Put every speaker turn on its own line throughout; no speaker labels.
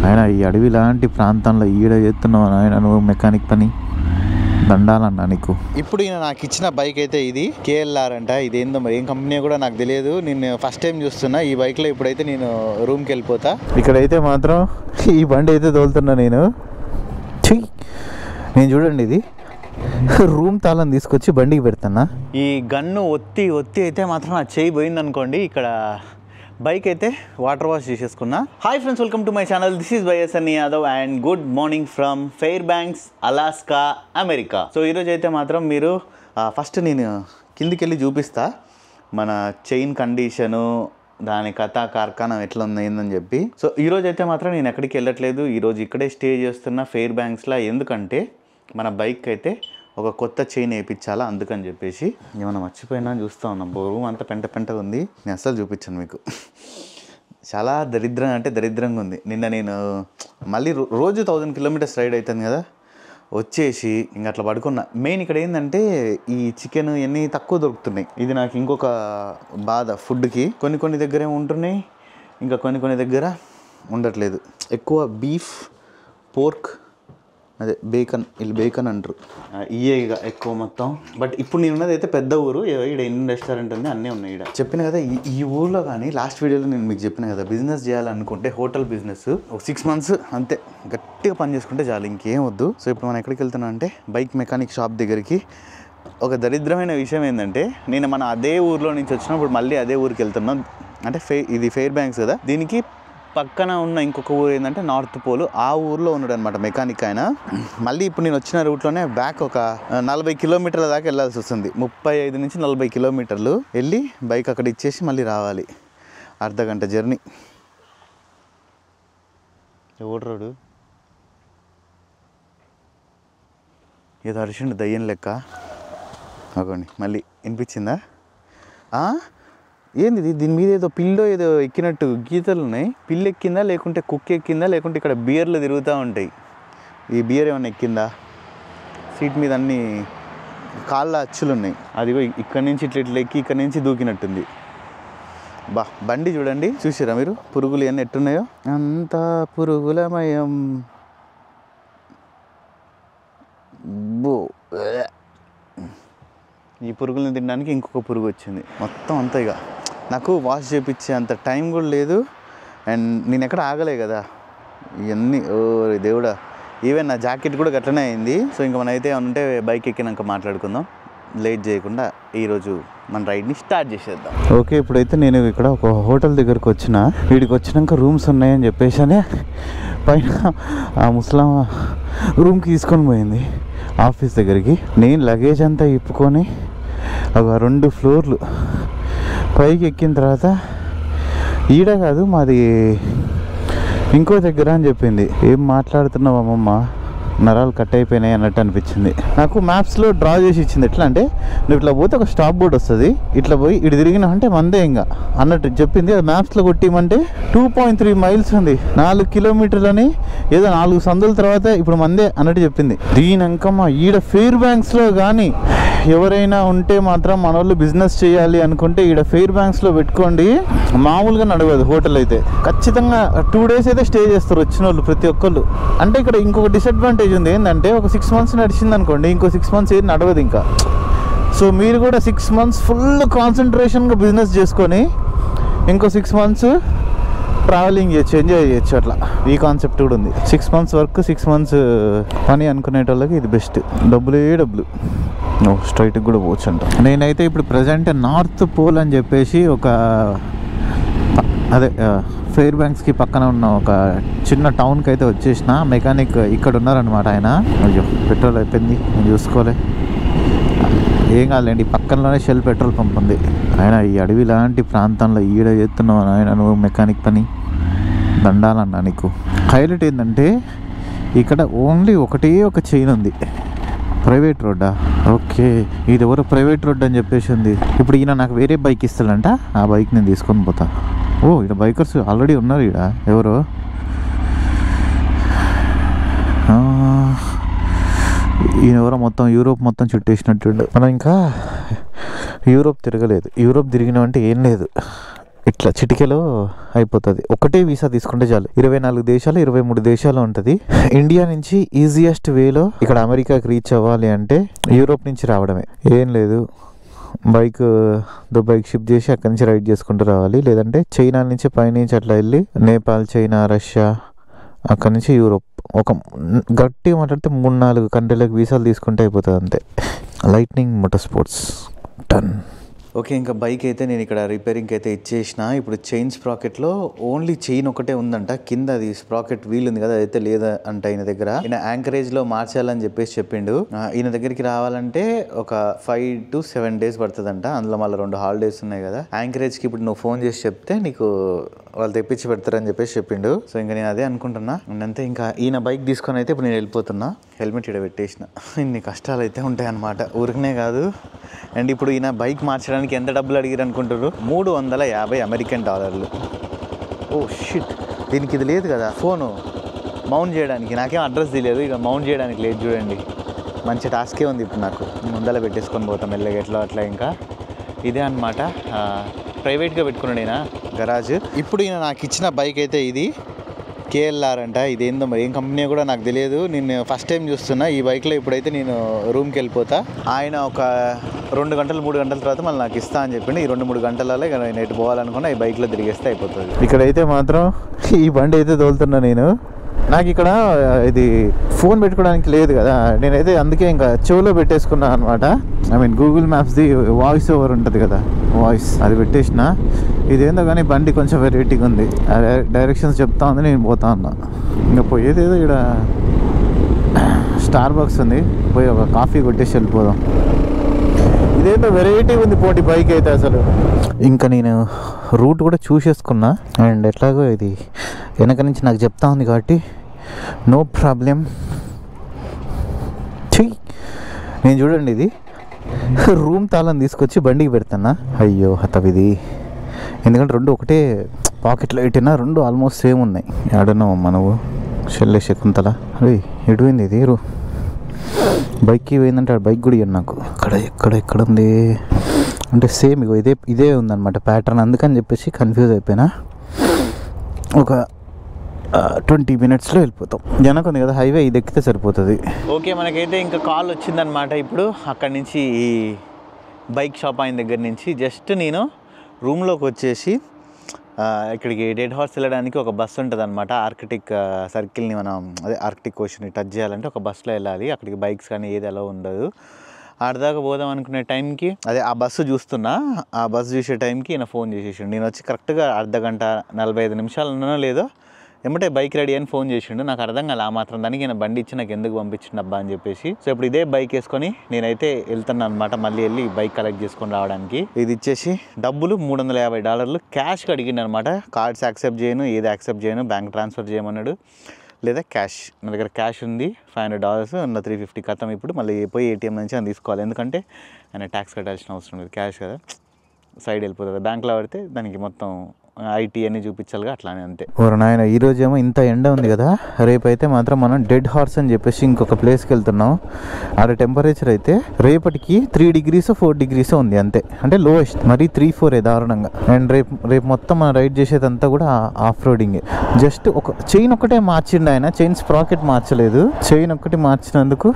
ఆయన ఈ అడవి లాంటి ప్రాంతంలో ఈడ చేస్తున్నావు ఆయన నువ్వు మెకానిక్ పని, దండాలన్నా నీకు. ఇప్పుడు ఈయన నాకు ఇచ్చిన బైక్ అయితే ఇది కేఎల్ఆర్ అంట. ఇదేందో మరి ఏం కంపెనీ కూడా నాకు తెలియదు. నేను ఫస్ట్ టైం చూస్తున్నా ఈ బైక్లో. ఇప్పుడైతే నేను రూమ్కి వెళ్ళిపోతా. ఇక్కడైతే మాత్రం ఈ బండి అయితే తోలుతున్నా నేను. చూడండి, ఇది రూమ్ తాళం తీసుకొచ్చి బండికి పెడతానా. ఈ గన్ను ఒత్తి అయితే మాత్రం ఆ చేయి పోయింది అనుకోండి. ఇక్కడ బైక్ అయితే వాటర్ వాష్ చేసేసుకున్నా. Hi friends, welcome to my channel. This is YSN Yadav and good morning from Fairbanks, Alaska, America. So ఈరోజు అయితే మాత్రం మీరు ఫస్ట్ నేను కిందికి వెళ్ళి చూపిస్తా మన చైన్ కండిషను, దాని కథ కార్ఖానం ఎట్లా ఉందని చెప్పి. సో ఈరోజు అయితే మాత్రం నేను ఎక్కడికి వెళ్ళట్లేదు. ఈరోజు ఇక్కడే స్టే చేస్తున్నా ఫెయిర్ బ్యాంక్స్లో. ఎందుకంటే మన బైక్ అయితే ఒక కొత్త చైన్ వేయించాలా, అందుకని చెప్పేసి. ఏమన్నా మర్చిపోయినా చూస్తూ ఉన్నాం. రూమ్ అంతా పెంటగా ఉంది. నేను అసలు చూపించాను మీకు. చాలా దరిద్రంగా ఉంది. నిన్న నేను మళ్ళీ రోజు 1000 కిలోమీటర్స్ రైడ్ అవుతుంది కదా, వచ్చేసి ఇంక అట్లా పడుకున్నా. మెయిన్ ఇక్కడ ఏంటంటే ఈ చికెన్ ఇవన్నీ తక్కువ దొరుకుతున్నాయి. ఇది నాకు ఇంకొక బాధ. ఫుడ్కి కొన్ని దగ్గర ఉంటున్నాయి, ఇంకా కొన్ని దగ్గర ఉండట్లేదు. ఎక్కువ బీఫ్, పోర్క్, అదే బేకన్, వీళ్ళు బేకన్ అంటారు, ఇయే ఇక ఎక్కువ మొత్తం. బట్ ఇప్పుడు నేను ఉన్నది అయితే పెద్ద ఊరు. ఇక్కడ ఇండియన్ రెస్టారెంట్ ఉంది, అన్నీ ఉన్నాయి. ఇక్కడ చెప్పిన కదా ఈ ఊర్లో. కానీ లాస్ట్ వీడియోలో నేను మీకు చెప్పిన కదా, బిజినెస్ చేయాలనుకుంటే హోటల్ బిజినెస్ ఒక 6 months అంతే గట్టిగా పని చేసుకుంటే చాలు, ఇంకేం వద్దు. సో ఇప్పుడు మనం ఎక్కడికి వెళ్తున్నాం అంటే బైక్ మెకానిక్ షాప్ దగ్గరికి. ఒక దరిద్రమైన విషయం ఏంటంటే నేను మన అదే ఊర్లో నుంచి వచ్చినప్పుడు మళ్ళీ అదే ఊరికి వెళ్తున్నాం. అంటే ఇది ఫెయిర్ బ్యాంక్స్ కదా, దీనికి పక్కన ఉన్న ఇంకొక ఊరు ఏంటంటే నార్త్ పోల్. ఆ ఊర్లో ఉన్నాడు అనమాట మెకానిక్ ఆయన. మళ్ళీ ఇప్పుడు నేను వచ్చిన రూట్లోనే బ్యాక్ ఒక 40 కిలోమీటర్ల దాకా వెళ్ళాల్సి వస్తుంది. 35 నుంచి 40 కిలోమీటర్లు వెళ్ళి బైక్ అక్కడ ఇచ్చేసి మళ్ళీ రావాలి. అర్ధగంట జర్నీ. ఓడరాడు ఏదో అరిచిండు దయ్యం లెక్క. అగోండి మళ్ళీ వినిపించిందా? ఏంది దీని మీద ఏదో పిల్లో ఏదో ఎక్కినట్టు గీతలు ఉన్నాయి. పిల్లి ఎక్కిందా, లేకుంటే కుక్క ఎక్కిందా, లేకుంటే ఇక్కడ బియర్లు తిరుగుతూ ఉంటాయి. ఈ బియర్ ఏమన్నా ఎక్కిందా? సీట్ మీద అన్ని కాళ్ళ అచ్చులు ఉన్నాయి. అదిగో ఇక్కడి నుంచి ఇట్లా ఎక్కి ఇక్కడి నుంచి దూకినట్టుంది. బండి చూడండి, చూసారా మీరు? పురుగులు ఇవన్నీ ఎట్టున్నాయో, అంతా పురుగులమయం. ఈ పురుగులను తినడానికి ఇంకొక పురుగు వచ్చింది. మొత్తం అంతా ఇక నాకు వాష్ చేయించే అంత టైం కూడా లేదు. అండ్ నేను ఎక్కడ ఆగలే కదా ఇవన్నీ. ఓ దేవుడా, ఈవెన్ నా జాకెట్ కూడా గట్లనే అయింది. సో ఇంకా మనం అయితే ఉంటే బైక్ ఎక్కినాక మాట్లాడుకుందాం. లేట్ చేయకుండా ఈరోజు మన రైడ్ని స్టార్ట్ చేసేద్దాం. ఓకే, ఇప్పుడైతే నేను ఇక్కడ ఒక హోటల్ దగ్గరకు వచ్చిన. వీడికి వచ్చినాక రూమ్స్ ఉన్నాయని చెప్పేసి పైన ఆ ముస్లాం రూమ్కి తీసుకొని పోయింది ఆఫీస్ దగ్గరికి. నేను లగేజ్ అంతా ఇప్పుకొని ఒక 2 ఫ్లోర్లు పైకి ఎక్కిన తర్వాత ఈడ కాదు మాది ఇంకో దగ్గర అని చెప్పింది. ఏం మాట్లాడుతున్నావు అమ్మమ్మ, నరాలు కట్ అయిపోయినాయి అన్నట్టు అనిపించింది నాకు. మ్యాప్స్లో డ్రా చేసి ఇచ్చింది. ఎట్లా అంటే నువ్వు ఇట్లా పోతే ఒక స్టాప్ బోర్డ్ వస్తుంది, ఇట్లా పోయి ఇటు తిరిగినావు అంటే మందే ఇంకా అన్నట్టు చెప్పింది. అది మ్యాప్స్లో కొట్టిమంటే 2.3 miles ఉంది, 4 కిలోమీటర్లని. ఏదో 4 సందుల తర్వాత ఇప్పుడు మందే అన్నట్టు చెప్పింది. దీనంకమ్మ ఈడ ఫెయిర్ బ్యాంక్స్లో కానీ ఎవరైనా ఉంటే మాత్రం మన వాళ్ళు బిజినెస్ చేయాలి అనుకుంటే ఈడ ఫెయిర్ బ్యాంక్స్లో పెట్టుకోండి. మామూలుగా నడవదు హోటల్ అయితే. ఖచ్చితంగా 2 days అయితే స్టే చేస్తారు వచ్చిన వాళ్ళు ప్రతి ఒక్కళ్ళు. అంటే ఇక్కడ ఇంకొక డిసడ్వాంటేజ్ ఉంది ఏంటంటే, ఒక 6 months నడిచింది అనుకోండి, ఇంకో 6 months ఏది నడవదు ఇంకా. సో మీరు కూడా 6 months ఫుల్ కాన్సన్ట్రేషన్గా బిజినెస్ చేసుకొని ఇంకో 6 months ట్రావెలింగ్ చేయొచ్చు, ఎంజాయ్ చేయొచ్చు. అట్లా ఈ కాన్సెప్ట్ కూడా ఉంది. 6 months వర్క్, 6 months పని అనుకునేటోళ్ళకి ఇది బెస్ట్. డబ్బులు స్ట్రైట్కి కూడా పోవచ్చు అంట. నేనైతే ఇప్పుడు ప్రజెంట్ నార్త్ పోల్ అని చెప్పేసి ఒక అదే ఫెయిర్ బ్యాంక్స్కి పక్కన ఉన్న ఒక చిన్న టౌన్కి అయితే వచ్చేసిన. మెకానిక్ ఇక్కడ ఉన్నారనమాట ఆయన. అయ్యో పెట్రోల్ అయిపోయింది, నేను చూసుకోలే. ఏం కాదులేండి, పక్కనలోనే షెల్ పెట్రోల్ పంప్ ఉంది. ఆయన ఈ అడవి లాంటి ప్రాంతంలో ఈడ చేస్తున్నావు ఆయన నువ్వు మెకానిక్ పని, దండాలన్నా నీకు. హైలైట్ ఏంటంటే ఇక్కడ ఓన్లీ ఒకటే ఒక చైన్ ఉంది. ప్రైవేట్ రోడ్డా? ఓకే, ఇది ఎవరో ప్రైవేట్ రోడ్ అని చెప్పేసి ఉంది. ఇప్పుడు ఈయన నాకు వేరే బైక్ ఇస్తాడంట, ఆ బైక్ నేను తీసుకొని పోతా. ఓ ఇక్కడ బైకర్స్ ఆల్రెడీ ఉన్నారు. ఇక్కడ ఎవరో ఈయన ఎవరో మొత్తం యూరోప్ మొత్తం చుట్టేసినట్టు. మనం ఇంకా యూరోప్ తిరగలేదు. యూరోప్ తిరిగినామంటే ఏం లేదు, ఇట్లా చిటికెలో అయిపోతుంది. ఒకటే వీసా తీసుకుంటే చాలు. 24 దేశాలు 23 దేశాలు ఉంటుంది. ఇండియా నుంచి ఈజియెస్ట్ వేలో ఇక్కడ అమెరికాకి రీచ్ అవ్వాలి అంటే యూరోప్ నుంచి రావడమే. ఏం లేదు, దుబాయ్కి షిప్ చేసి అక్కడి నుంచి రైడ్ చేసుకుంటూ రావాలి. లేదంటే చైనా నుంచి పైనుంచి అట్లా వెళ్ళి నేపాల్, చైనా, రష్యా, అక్కడి నుంచి యూరోప్, ఒక గట్టిగా మాట్లాడితే 3-4 కంట్రీలకు వీసాలు తీసుకుంటే అయిపోతుంది అంతే. Lightning motor sports done. Okay, ఇంకా బైక్ అయితే నేను ఇక్కడ రిపేరింగ్కి అయితే ఇచ్చేసిన. ఇప్పుడు చైన్ స్ప్రాకెట్లో ఓన్లీ చైన్ ఒకటే ఉందంట, కింద అది స్ప్రాకెట్ వీల్ ఉంది కదా అదైతే లేదా అంట ఈయన దగ్గర. ఈయన యాంకరేజ్లో మార్చాలని చెప్పేసి చెప్పిండు. ఈయన దగ్గరికి రావాలంటే ఒక 5 to 7 days పడుతుందంట. అందులో మళ్ళీ 2 హాలిడేస్ ఉన్నాయి కదా. యాంకరేజ్కి ఇప్పుడు నువ్వు ఫోన్ చేసి చెప్తే నీకు వాళ్ళు తెప్పించి పెడతారని చెప్పేసి చెప్పిండు. సో ఇంకా నేను అదే అనుకుంటున్నా. అంతే, ఇంకా ఈయన బైక్ తీసుకొని అయితే ఇప్పుడు నేను వెళ్ళిపోతున్నా. హెల్మెట్ ఇక్కడ పెట్టేసిన. ఇన్ని కష్టాలు అయితే ఉంటాయి అన్నమాట, ఊరికనే కాదు. అండ్ ఇప్పుడు ఈయన బైక్ మార్చడానికి ఎంత డబ్బులు అడిగారు అనుకుంటారు? $350. ఓ షిట్, దీనికి ఇది లేదు కదా ఫోను మౌంట్ చేయడానికి. నాకేం అడ్రస్ తెలియదు, ఇక మౌంట్ చేయడానికి లేదు. చూడండి, మంచి టాస్కే ఉంది ఇప్పుడు నాకు. ముందర పెట్టేసుకొని పోతాం మెల్లగా ఎట్లా అట్లా. ఇంకా ఇదే అనమాట, ప్రైవేట్గా పెట్టుకున్నాడు ఈయన గరాజ్. ఇప్పుడు ఈయన నాకు ఇచ్చిన బైక్ అయితే ఇది KLR అంట. ఇదేందో మరి ఏం కంపెనీ కూడా నాకు తెలియదు. నేను ఫస్ట్ టైం చూస్తున్నా ఈ బైక్లో. ఇప్పుడైతే నేను రూమ్కి వెళ్ళిపోతా. ఆయన ఒక 2 గంటలు 3 గంటల తర్వాత మళ్ళీ నాకు ఇస్తా అని చెప్పిండు. ఈ 2-3 గంటలలో ఇక నేను ఎటు పోవాలనుకున్నా ఈ బైక్లో తిరిగేస్తే అయిపోతుంది. ఇక్కడైతే మాత్రం ఈ బండి అయితే తోలుతున్నా నేను. నాకు ఇక్కడ ఇది ఫోన్ పెట్టుకోవడానికి లేదు కదా, నేనైతే అందుకే ఇంకా చెవులో పెట్టేసుకున్నా అనమాట. గూగుల్ మ్యాప్స్ది వాయిస్ ఓవర్ ఉంటుంది కదా, వాయిస్ అది పెట్టేసిన. ఇదేందో కానీ బండి కొంచెం వెరైటీగా ఉంది, డైరెక్షన్స్ చెప్తా ఉంది, నేను పోతా ఉన్నా. ఇంకా పోయేది ఏదో ఇక్కడ స్టార్ బాక్స్ ఉంది, పోయి ఒక కాఫీ కొట్టేసి వెళ్ళిపోదాం. ఇదేంటో వెరైటీ ఉంది పోటీ బైక్ అయితే అసలు. ఇంకా నేను రూట్ కూడా చూసేసుకున్నా. అండ్ ఎట్లాగో ఇది వెనక నుంచి నాకు చెప్తా ఉంది కాబట్టి నో ప్రాబ్లం. నేను చూడండి, ఇది రూమ్ తాళం తీసుకొచ్చి బండికి పెడతానా. అయ్యో హతవిది, ఎందుకంటే 2 ఒకటే పాకెట్లో పెట్టినా 2 ఆల్మోస్ట్ సేమ్ ఉన్నాయి. ఆడున్నావు మనవు చెల్లె శకుంతల. అరే ఎటుపోయింది ఇది? బైక్కి పోయిందంటే బైక్ కూడా ఇవ్వండి నాకు. ఎక్కడ ఉంది అంటే సేమ్ ఇగో ఇదే ఉందన్నమాట ప్యాటర్న్. అందుకని చెప్పేసి కన్ఫ్యూజ్ అయిపోయినా. ఒక 20 minutesలో వెళ్ళిపోతాం. జనకు ఉంది కదా హైవే, ఇది ఎక్కితే సరిపోతుంది. ఓకే, మనకైతే ఇంకా కాల్ వచ్చిందనమాట ఇప్పుడు. అక్కడి నుంచి ఈ బైక్ షాప్ ఆయన దగ్గర నుంచి జస్ట్ నేను రూమ్లోకి వచ్చేసి ఇక్కడికి డెడ్ హార్స్ వెళ్ళడానికి ఒక బస్సు ఉంటుంది అనమాట. ఆర్కిటిక్ సర్కిల్ని ఆర్కిటిక్ ఓషన్ని టచ్ చేయాలంటే ఒక బస్సులో వెళ్ళాలి. అక్కడికి బైక్స్ కానీ ఏది అలా ఉండదు. ఆడదాకా పోదాం అనుకునే టైంకి ఆ బస్సు చూస్తున్నా. ఆ బస్సు చూసే టైంకి ఈయన ఫోన్ చేసేసిండు. నేను వచ్చి కరెక్ట్గా 1/2 గంట 45 నిమిషాలు ఉన్నానో లేదో ఏమంటే బైక్ రెడీ అని ఫోన్ చేసిండు. నాకు అర్థం కాలే ఆ మాత్రం దానికి ఈయన బండి ఇచ్చి నాకు ఎందుకు పంపించిండు అబ్బా అని చెప్పేసి. సో ఇప్పుడు ఇదే బైక్ వేసుకొని నేనైతే వెళ్తున్నాను అనమాట, మళ్ళీ వెళ్ళి బైక్ కలెక్ట్ చేసుకొని రావడానికి. ఇది ఇచ్చేసి డబ్బులు $350 క్యాష్కి అడిగిండు అనమాట. కార్డ్స్ యాక్సెప్ట్ చేయను, ఏది యాక్సెప్ట్ చేయను, బ్యాంక్ ట్రాన్స్ఫర్ చేయమన్నాడు, లేదా క్యాష్. నా దగ్గర క్యాష్ ఉంది $500, ఉన్న $350 ఖతం. ఇప్పుడు మళ్ళీ పోయి ATM నుంచి అని తీసుకోవాలి, ఎందుకంటే ఆయన ట్యాక్స్ కట్టాల్సిన అవసరం లేదు. క్యాష్ కదా సైడ్ వెళ్ళిపోతుంది. బ్యాంక్లో పడితే దానికి మొత్తం IT అన్ని చూపించాలిగా, అట్లానే అంతే. ఓరు నాయన, ఈరోజేమో ఇంత ఎండ ఉంది కదా. రేపైతే మాత్రం మనం డెడ్ హార్స్ అని చెప్పేసి ఇంకొక ప్లేస్కి వెళ్తున్నాం. ఆడ టెంపరేచర్ అయితే రేపటికి 3 degrees 4 degrees ఉంది అంతే, అంటే లోయెస్ట్. మరి 3-4 దారుణంగా. అండ్ రేపు మొత్తం మనం రైడ్ చేసేదంతా కూడా ఆఫ్ రోడింగే. జస్ట్ ఒక చైన్ ఒకటే మార్చిండు ఆయన, చైన్ స్ప్రాకెట్ మార్చలేదు. చైన్ ఒకటి మార్చినందుకు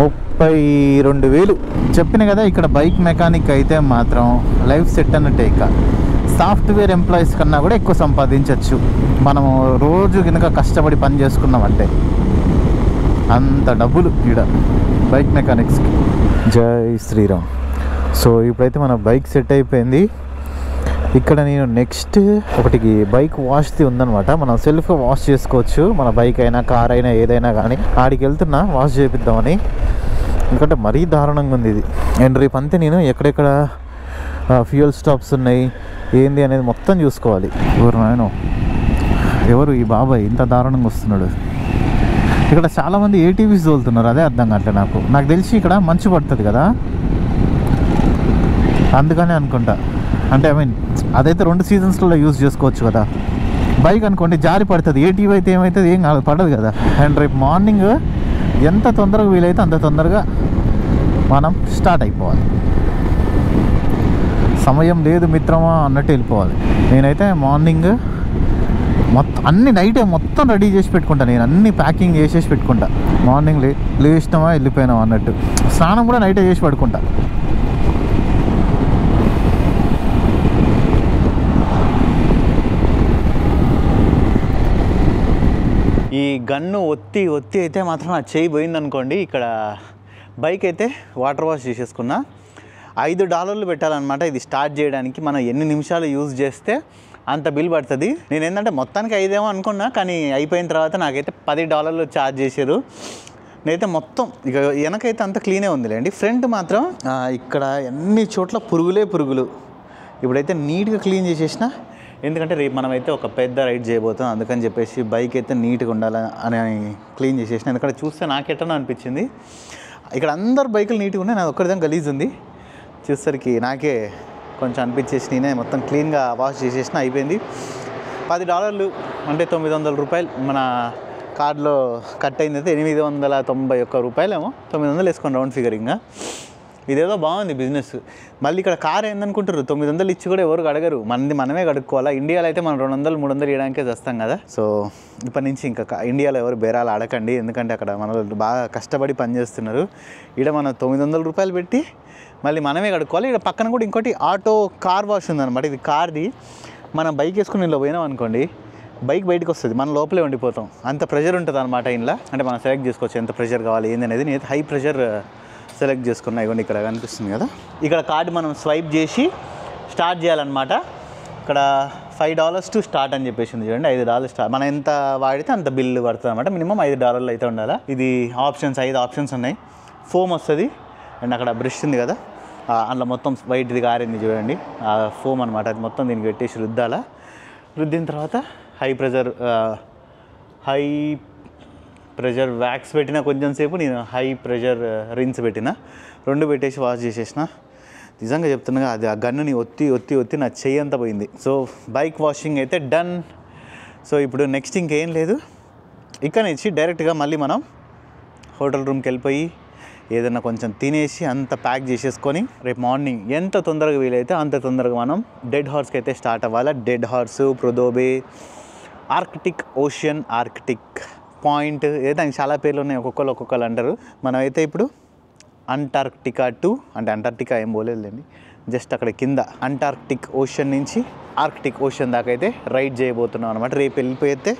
32,000 చెప్పిన కదా. ఇక్కడ బైక్ మెకానిక్ అయితే మాత్రం లైఫ్ సెట్ అన్నట్టే. ఇక సాఫ్ట్వేర్ ఎంప్లాయీస్ కన్నా కూడా ఎక్కువ సంపాదించవచ్చు మనము రోజు కనుక కష్టపడి పని చేసుకున్నామంటే. అంత డబ్బులు ఈడ బైక్ మెకానిక్స్కి. జై శ్రీరామ్. సో ఇప్పుడైతే మన బైక్ సెట్ అయిపోయింది. ఇక్కడ నేను నెక్స్ట్ ఒకటికి బైక్ వాష్ది ఉందనమాట. మనం సెల్ఫ్గా వాష్ చేసుకోవచ్చు, మన బైక్ అయినా కార్ అయినా ఏదైనా కానీ. ఆడికి వెళ్తున్నా వాష్ చేపిద్దామని, ఎందుకంటే మరీ దారుణంగా ఉంది ఇది. అండ్ రేపు అంతే నేను ఎక్కడెక్కడ ఫ్యూయల్ స్టాప్స్ ఉన్నాయి ఏంది అనేది మొత్తం చూసుకోవాలి. ఎవరు ఈ బాబాయ్ ఇంత దారుణంగా వస్తున్నాడు? ఇక్కడ చాలామంది ATVs తోలుతున్నారు, అదే అర్థం కావట్లేదు నాకు తెలిసి ఇక్కడ మంచు పడుతుంది కదా, అందుకనే అనుకుంటా. అంటే అదైతే 2 సీజన్స్లో యూజ్ చేసుకోవచ్చు కదా. బైక్ అనుకోండి జారి పడుతుంది, ATV అయితే ఏమవుతుంది, ఏం పడదు కదా. అండ్ రేపు మార్నింగ్ ఎంత తొందరగా వీలైతే అంత తొందరగా మనం స్టార్ట్ అయిపోవాలి. సమయం లేదు మిత్రమా అన్నట్టు వెళ్ళిపోవాలి. నేనైతే మార్నింగ్ మొత్తం అన్ని నైటే మొత్తం రెడీ చేసి పెట్టుకుంటా, నేను అన్ని ప్యాకింగ్ చేసేసి పెట్టుకుంటా. మార్నింగ్ లేచినామా వెళ్ళిపోయినామా అన్నట్టు. స్నానం కూడా నైటే చేసి పడుకుంటా. ఈ గన్ను ఒత్తి అయితే మాత్రం నా చేయి పోయిందనుకోండి. ఇక్కడ బైక్ అయితే వాటర్ వాష్ చేసేసుకున్నా. $5 పెట్టాలన్నమాట ఇది స్టార్ట్ చేయడానికి. మనం ఎన్ని నిమిషాలు యూజ్ చేస్తే అంత బిల్ పడుతుంది. నేను ఏంటంటే మొత్తానికి 5 ఏమో అనుకున్నా, కానీ అయిపోయిన తర్వాత నాకైతే $10 ఛార్జ్ చేశారు. నేనైతే మొత్తం ఇక వెనకైతే అంత క్లీనే ఉందిలేండి. ఫ్రంట్ మాత్రం ఇక్కడ అన్ని చోట్ల పురుగులు. ఇప్పుడైతే నీట్గా క్లీన్ చేసేసిన. ఎందుకంటే రేపు మనమైతే ఒక పెద్ద రైడ్ చేయబోతాం, అందుకని చెప్పేసి బైక్ అయితే నీట్గా ఉండాలని క్లీన్ చేసేసిన. ఎందుకంటే చూస్తే నాకెట్టనో అనిపించింది. ఇక్కడ అందరు బైకులు నీట్గా ఉన్నాయి, నాది ఒక్కరిదాం గలీజ్ ఉంది. చూసేసరికి నాకే కొంచెం అనిపించేసి నేనే మొత్తం క్లీన్గా వాష్ చేసేసిన. అయిపోయింది. $10 అంటే $900 మన కార్డులో కట్ అయింది. అయితే $891 ఏమో, 900 వేసుకొని రౌండ్ ఫిగరింగ్గా. ఇదేదో బాగుంది బిజినెస్. మళ్ళీ ఇక్కడ కార్ ఏందనుకుంటారు, 900 ఇచ్చి కూడా ఎవరు అడగరు, మనమే కడుక్కోవాలా. ఇండియాలో అయితే మనం 200-300 ఇవ్వడానికే చేస్తాం కదా. సో ఇప్పటి నుంచి ఇంకా ఇండియాలో ఎవరు బేరాలు ఆడకండి, ఎందుకంటే అక్కడ మన బాగా కష్టపడి పనిచేస్తున్నారు. ఇక్కడ మనం $900 పెట్టి మళ్ళీ మనమే కడుక్కోవాలి. ఇక్కడ పక్కన కూడా ఇంకోటి ఆటో కార్ వాష్ ఉందన్నమాట. ఇది కార్ది. మనం బైక్ వేసుకుని ఇంట్లో పోయినాం అనుకోండి, బైక్ బయటకు వస్తుంది, మనం లోపలే ఉండిపోతాం. అంత ప్రెషర్ ఉంటుంది అనమాట ఇంట్లో. అంటే మనం సెలెక్ట్ చేసుకోవచ్చు ఎంత ప్రెషర్ కావాలి ఏందనేది. నేను హై ప్రెషర్ సెలెక్ట్ చేసుకున్నా. ఇవ్వండి ఇక్కడ కనిపిస్తుంది కదా, ఇక్కడ కార్డు మనం స్వైప్ చేసి స్టార్ట్ చేయాలన్నమాట. ఇక్కడ $5 టు స్టార్ట్ అని చెప్పేసింది చూడండి. $5 స్టార్ట్. మనం ఎంత వాడితే అంత బిల్లు పడుతుంది అనమాట. మినిమం $5 అయితే ఉండాలి. ఇది ఆప్షన్స్ 5 ఆప్షన్స్ ఉన్నాయి. ఫోమ్ వస్తుంది అండ్ అక్కడ బ్రష్ ఉంది కదా, అందులో మొత్తం వైట్ది కారింది చూడండి, ఆ ఫోమ్ అనమాట. అది మొత్తం దీనికి పెట్టేసి రుద్దాల. రుద్దిన తర్వాత హై ప్రెషర్ వ్యాక్స్ పెట్టిన కొంచెం సేపు, నేను హై ప్రెషర్ రిన్స్ పెట్టిన. 2 పెట్టేసి వాష్ చేసేసిన. నిజంగా చెప్తున్నా, అది ఆ గన్నుని ఒత్తి నా చెయ్యి అంతా పోయింది. సో బైక్ వాషింగ్ అయితే డన్. సో ఇప్పుడు నెక్స్ట్ ఇంకేం లేదు, ఇక్కడ నుంచి డైరెక్ట్గా మళ్ళీ మనం హోటల్ రూమ్కి వెళ్ళిపోయి ఏదన్నా కొంచెం తినేసి అంత ప్యాక్ చేసేసుకొని రేపు మార్నింగ్ ఎంత తొందరగా వీలైతే అంత తొందరగా మనం డెడ్ హార్స్కి అయితే స్టార్ట్ అవ్వాలి. Deadhorse, Prudhoe Bay, Arctic Ocean, Arctic point, ఏదో దానికి చాలా పేర్లు ఉన్నాయి, ఒక్కొక్కరు అంటారు. మనమైతే ఇప్పుడు అంటార్క్టికా 2, అంటే అంటార్క్టికా ఏం పోలేదులేండి, జస్ట్ అక్కడ కింద అంటార్క్టిక్ ఓషన్ నుంచి ఆర్కిటిక్ ఓషన్ దాకా అయితే రైడ్ చేయబోతున్నాం అనమాట. రేపు వెళ్ళిపోతే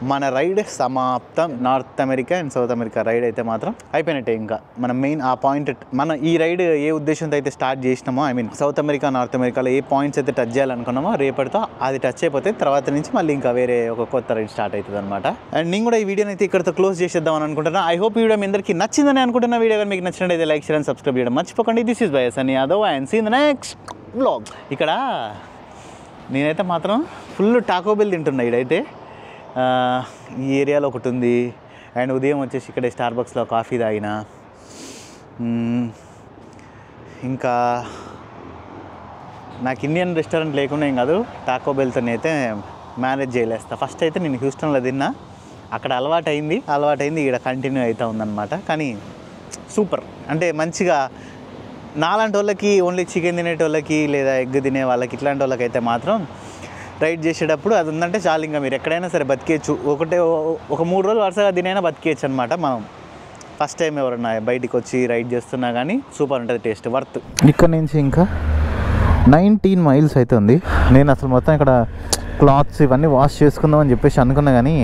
మన రైడ్ సమాప్తం. North America and South America ride అయితే మాత్రం అయిపోయినట్టే. ఇంకా మనం మెయిన్ ఆ పాయింట్, మన ఈ రైడ్ ఏ ఉద్దేశంతో అయితే స్టార్ట్ చేసినామో, సౌత్ అమెరికా, నార్త్ అమెరికాలో ఏ పాయింట్స్ అయితే టచ్ చేయాలనుకున్నామో రేపటితో అది టచ్ అయిపోతే తర్వాత నుంచి మళ్ళీ ఇంకా వేరే ఒక కొత్త రైడ్ స్టార్ట్ అవుతుంది అనమాట. అండ్ నేను కూడా ఈ వీడియోని అయితే ఇక్కడతో క్లోజ్ చేసేద్దాం అని అనుకుంటున్నా. ఐ హోప్ ఈ వీడియో మీ అందరికీ నచ్చిందని అనుకుంటున్నా. వీడియో కానీ మీకు నచ్చినట్టయితే లైక్, షేర్ అండ్ సబ్స్క్రైబ్ చేయడం మర్చిపోకండి. This is bye Sunny Yadav and see in the next vlog. ఇక్కడ నేనైతే మాత్రం ఫుల్ టాకో బెల్ తింటున్నా. ఇడైతే ఈ ఏరియాలో ఒకటి ఉంది. అండ్ ఉదయం వచ్చేసి ఇక్కడే స్టార్బక్స్లో కాఫీ తాగిన. ఇంకా నాకు ఇండియన్ రెస్టారెంట్ లేకుండా ఏం కాదు, టాకో బెల్తో అయితే మేనేజ్ చేయలేస్తా. ఫస్ట్ అయితే నేను హ్యూస్టన్లో తిన్నా, అక్కడ అలవాటైంది ఇక్కడ కంటిన్యూ అవుతూ ఉందన్నమాట. కానీ సూపర్, అంటే మంచిగా నాలాంటి వాళ్ళకి, ఓన్లీ చికెన్ తినేటోళ్ళకి లేదా ఎగ్ తినే వాళ్ళకి, ఇట్లాంటి వాళ్ళకి అయితే మాత్రం రైడ్ చేసేటప్పుడు అది ఉందంటే చాలు, ఇంకా మీరు ఎక్కడైనా సరే బతికేయచ్చు. ఒక 3 రోజులు వరుసగా తినైనా బతికేయచ్చు అనమాట. మనం ఫస్ట్ టైం ఎవరన్నా బయటికి వచ్చి రైడ్ చేస్తున్నా కానీ సూపర్ ఉంటుంది, టేస్ట్ వర్త్. ఇక్కడ నుంచి ఇంకా 19 మైల్స్ అవుతుంది. నేను అసలు మొత్తం ఇక్కడ క్లాత్స్ ఇవన్నీ వాష్ చేసుకుందాం అని చెప్పేసి అనుకున్నా కానీ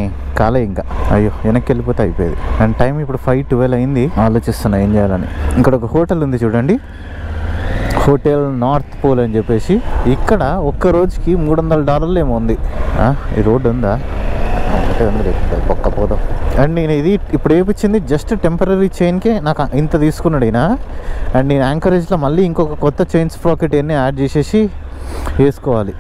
కాలే. ఇంకా అయ్యో వెనక్కి వెళ్ళిపోతే అయిపోయేది. అండ్ టైం ఇప్పుడు 5:12 అయింది. ఆలోచిస్తున్నా ఏం చేయాలని. ఇక్కడ ఒక హోటల్ ఉంది చూడండి, హోటల్ నార్త్ పోల్ అని చెప్పేసి. ఇక్కడ ఒక్క రోజుకి $300 ఏమో ఉంది. ఈ రోడ్డు ఉందా అంటే ఉంది, పక్క పోదాం. అండ్ నేను ఇది ఇప్పుడు వేయించింది జస్ట్ టెంపరీ చైన్కే నాకు ఇంత తీసుకున్నాడు ఈయన. అండ్ నేను యాంకరేజ్లో మళ్ళీ ఇంకొక కొత్త చైన్ స్ప్రాకెట్ అన్నీ యాడ్ చేసేసి వేసుకోవాలి.